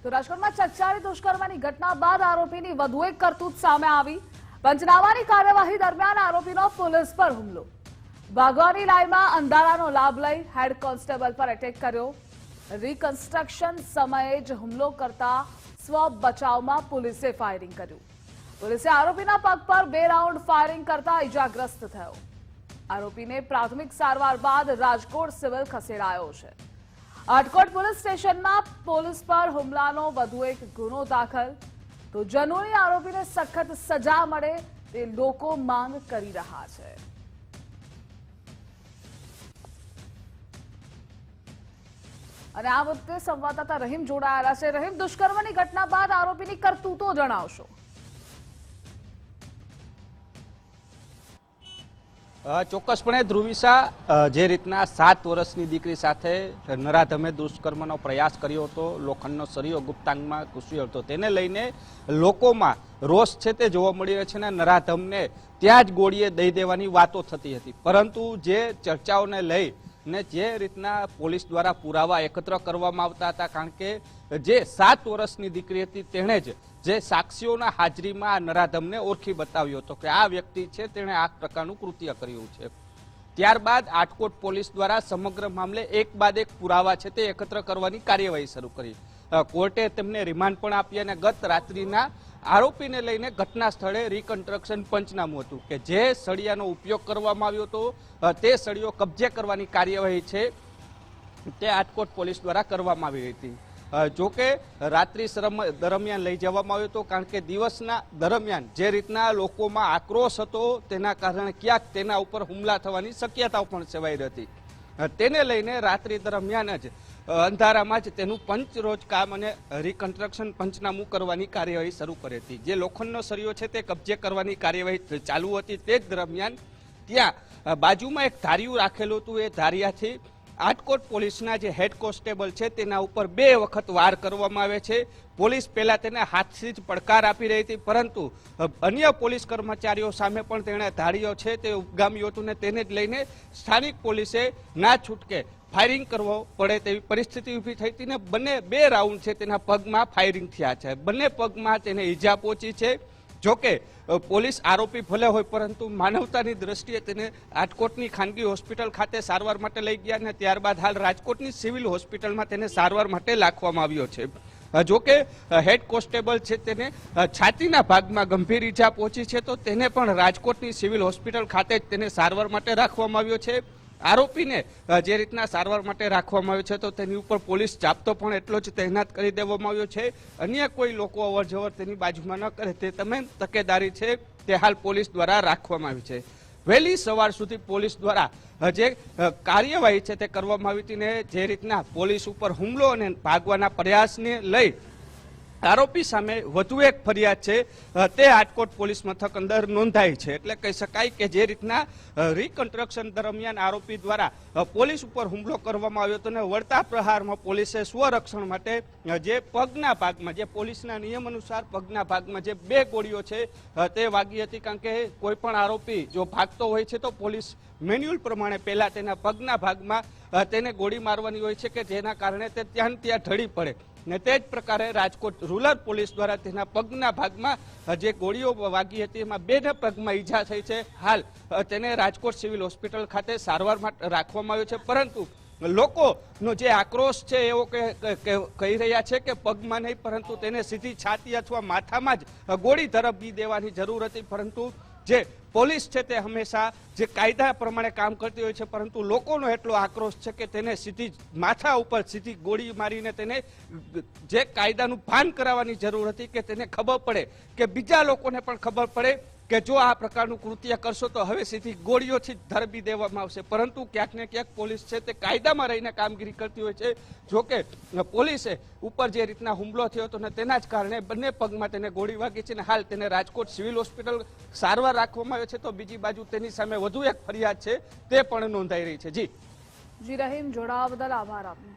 તો રાજકોટમાં ચકચારી દુષ્કર્મની ઘટના બાદ આરોપીની વધુ એક કરતૂત સામે આવી। પંચનામાની કાર્યવાહી દરમિયાન આરોપીનો પોલીસ પર હુમલો। ભાગવાની લાઈનમાં અંધારાનો લાભ લઈ હેડ કોન્સ્ટેબલ પર એટેક કર્યો। રિકન્સ્ટ્રક્શન સમયે જ હુમલો કરતા સ્વ બચાવમાં પોલીસે ફાયરિંગ કર્યું। પોલીસે આરોપીના પગ પર 2 રાઉન્ડ ફાયરિંગ કરતા ઇજાગ્રસ્ત થયો। આરોપીને પ્રાથમિક સારવાર બાદ રાજકોટ સિવિલ ખસેડાયો છે। આટકોટ પોલીસ સ્ટેશનમાં પોલીસ પર હુમલાનો વધુ એક ગુનો દાખલ। તો જનોની આરોપીને સખત સજા મળે તે લોકો માંગ કરી રહ્યા છે। અને આ વખતે સંવાદદાતા રહીમ જોડાયેલા છે। રહીમ, દુષ્કર્મની ઘટના બાદ આરોપીની કરતૂતો જણાવશો। ચોક્કસપણે ધ્રુવિશા, જે રીતના 7 વર્ષની દીકરી સાથે નરાધમે દુષ્કર્મનો પ્રયાસ કર્યો હતો, લોખંડનો સળિયો ગુપ્તાંગમાં ઘૂસ્યો હતો, તેને લઈને લોકોમાં રોષ છે તે જોવા મળી રહ્યો છે અને નરાધમને ત્યાં જ ગોળીએ દઈ દેવાની વાતો થતી હતી। પરંતુ જે ચર્ચાઓને લઈ ને જે રીતના પોલીસ દ્વારા પુરાવા એકત્ર કરવામાં આવતા હતા, કારણ કે જે 7 વર્ષની દીકરી હતી તેણે જ જે સાક્ષીઓના હાજરીમાં નરાધમને ઓળખી બતાવ્યો હતો કે આ વ્યક્તિ છે તેણે આ પ્રકારનું કૃત્ય કર્યું છે। ત્યારબાદ આટકોટ પોલીસ દ્વારા સમગ્ર મામલે એક બાદ એક પુરાવા છે તે એકત્ર કરવાની કાર્યવાહી શરૂ કરી। કોર્ટે તેમને રિમાન્ડ પણ આપી અને ગત રાત્રિના આરોપીને લઈને ઘટના સ્થળે રિકન્સ્ટ્રક્શન પંચનામું હતું કે જે સળિયાનો ઉપયોગ કરવામાં આવ્યો હતો તે સળિયો કબજે કરવાની કાર્યવાહી છે તે આટકોટ પોલીસ દ્વારા કરવામાં આવી હતી। જોકે રાત્રિ દરમિયાન લઈ જવામાં આવ્યો હતો, કારણ કે દિવસના દરમિયાન જે રીતના લોકોમાં આક્રોશ હતો તેના કારણે ક્યાંક તેના ઉપર હુમલા થવાની શક્યતાઓ પણ સેવાઈ હતી। તેને લઈને રાત્રિ દરમિયાન જ અંધારામાં જ તેનું પંચરોજ કામ અને રિકન્સ્ટ્રક્શન પંચનામું કરવાની કાર્યવાહી શરૂ કરી હતી। જે લોખંડનો સળિયો છે તે કબજે કરવાની કાર્યવાહી ચાલુ હતી તે જ દરમિયાન ત્યાં બાજુમાં એક ધારિયું રાખેલું હતું। એ ધારિયાથી આટકોટ પોલીસના જે હેડ કોન્સ્ટેબલ છે તેના ઉપર 2 વખત વાર કરવામાં આવે છે। પોલીસ પહેલા તેને હાથથી જ પડકાર આપી રહી હતી, પરંતુ અન્ય પોલીસ કર્મચારીઓ સામે પણ તેણે ધારિયો છે તે ઉગામ્યું હતું ને તેને જ લઈને સ્થાનિક પોલીસે ના છૂટકે ફાયરિંગ કરવો પડે તેવી પરિસ્થિતિ ઊભી થઈ હતી ને બંને 2 રાઉન્ડ છે તેના પગમાં ફાયરિંગ થયા છે। બંને પગમાં તેને ઈજા પહોંચી છે। જોકે પોલીસ આરોપી ભલે હોય પરંતુ માનવતાની દ્રષ્ટિએ તેને આટકોટની ખાનગી હોસ્પિટલ ખાતે સારવાર માટે લઈ ગયા અને ત્યારબાદ હાલ રાજકોટની સિવિલ હોસ્પિટલમાં તેને સારવાર માટે રાખવામાં આવ્યો છે। જોકે હેડ કોન્સ્ટેબલ છે તેને છાતીના ભાગમાં ગંભીર ઈજા પહોંચી છે, તો તેને પણ રાજકોટની સિવિલ હોસ્પિટલ ખાતે જ તેને સારવાર માટે રાખવામાં આવ્યો છે। આરોપીને જે રીતના સારવાર માટે રાખવામાં આવ્યો છે તો તેની ઉપર પોલીસ જાપ્તો પણ એટલો જ તૈનાત કરી દેવામાં આવ્યો છે। અન્ય કોઈ લોકો અવરજવર તેની બાજુમાં ન કરે તે તમામ તકેદારી છે તે હાલ પોલીસ દ્વારા રાખવામાં આવી છે। વહેલી સવાર સુધી પોલીસ દ્વારા જે કાર્યવાહી છે તે કરવામાં આવી હતી ને જે રીતના પોલીસ ઉપર હુમલો અને ભાગવાના પ્રયાસને લઈ આરોપી સામે વધુ એક ફરિયાદ છે તે આટકોટ પોલીસ મથક અંદર નોંધાઈ છે। એટલે કહી શકાય કે જે રીતના રિકન્સ્ટ્રક્શન દરમિયાન આરોપી દ્વારા પોલીસ ઉપર હુમલો કરવામાં આવ્યો હતો અને વળતા પ્રહારમાં પોલીસે સ્વરક્ષણ માટે જે પગના ભાગમાં, જે પોલીસના નિયમ અનુસાર પગના ભાગમાં જે 2 ગોળીઓ છે તે વાગી હતી। કારણ કે કોઈ પણ આરોપી જો ભાગતો હોય છે તો પોલીસ મેન્યુઅલ પ્રમાણે પહેલા તેના પગના ભાગમાં તેને ગોળી મારવાની હોય છે કે જેના કારણે તે ત્યાં ઢળી પડે ને તે જ પ્રકારે રાજકોટ રૂરલ પોલીસ દ્વારા તેના પગના ભાગમાં જે ગોળીઓ વાગી હતી એમાં 2 પગમાં ઈજા થઈ છે। હાલ તેને રાજકોટ સિવિલ હોસ્પિટલ ખાતે સારવાર માટે રાખવામાં આવ્યો છે, પરંતુ લોકોનો જે આક્રોશ છે એવો કહી રહ્યા છે કે પગમાં નહીં પરંતુ તેને સીધી છાતી અથવા માથામાં જ ગોળી ધરબી દેવાની જરૂર હતી। પરંતુ જે પોલીસ છે તે હંમેશા જે કાયદા પ્રમાણે કામ કરતી હોય છે, પરંતુ લોકોનો એટલો આક્રોશ છે કે તેને સીધી માથા ઉપર સીધી ગોળી મારીને તેને જે કાયદાનું ભાન કરાવવાની જરૂર હતી કે તેને ખબર પડે કે બીજા લોકોને પણ ખબર પડે કે જો આ પ્રકારનું કૃત્ય કરશો તો હવે સીધી ગોળીઓથી ધરબી દેવામાં આવશે। પરંતુ ક્યાંક ને ક્યાંક પોલીસ છે તે કાયદામાં રહીને કામગીરી કરતી હોય છે। જોકે પોલીસે ઉપર જે રીતના હુમલો થયો હતો ને તેના જ કારણે બંને પગમાં તેને ગોળી વાગી છે અને હાલ તેને રાજકોટ સિવિલ હોસ્પિટલ સારવાર રાખવામાં આવ્યો છે, તો બીજી બાજુ તેની સામે વધુ એક ફરિયાદ છે તે પણ નોંધાઈ રહી છે। જી રહીમ, જોડાવા બદલ આભાર આપનો।